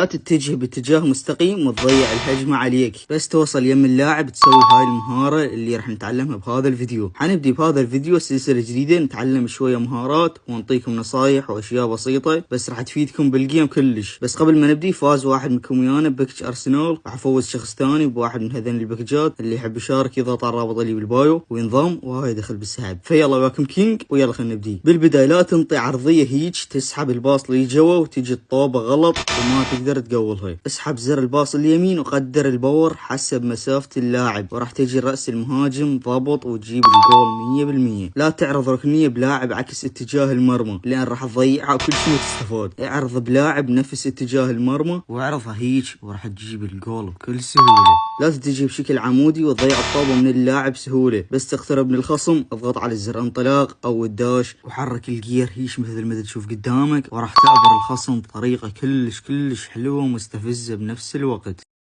لا تتجه باتجاه مستقيم وتضيع الهجمة عليك، بس توصل يم اللاعب تسوي هاي المهارة اللي راح نتعلمها بهذا الفيديو. حنبدي بهذا الفيديو سلسلة جديدة نتعلم شوية مهارات ونعطيكم نصايح واشياء بسيطة بس راح تفيدكم بالجيم كلش. بس قبل ما نبدي، فاز واحد منكم ويانا بباكج ارسنال، راح افوز شخص ثاني بواحد من هذين الباكجات. اللي يحب يشارك يضغط على الرابط اللي بالبايو وينضم وهاي دخل بالسحب. فيلا وياكم كينج ويلا خلينا نبدي. بالبداية لا تنطي عرضية هيج تسحب الباص اللي جوا وتجي الطوبة غلط وما تقدر تقولها. اسحب زر الباص اليمين وقدر الباور حسب مسافة اللاعب، وراح تجي رأس المهاجم ضبط وتجيب الجول 100%. لا تعرض ركنية بلاعب عكس اتجاه المرمى لان راح تضيعها وكل شيء تستفاد. اعرض بلاعب نفس اتجاه المرمى واعرضها هيج وراح تجيب الجول بكل سهولة. لا تجي بشكل عمودي وتضيع الطابة من اللاعب بسهولة. بس تقترب من الخصم اضغط على زر انطلاق او الداش وحرك الجير هيش مثل ما تشوف قدامك، وراح تعبر الخصم بطريقة كلش حلوة ومستفزة بنفس الوقت.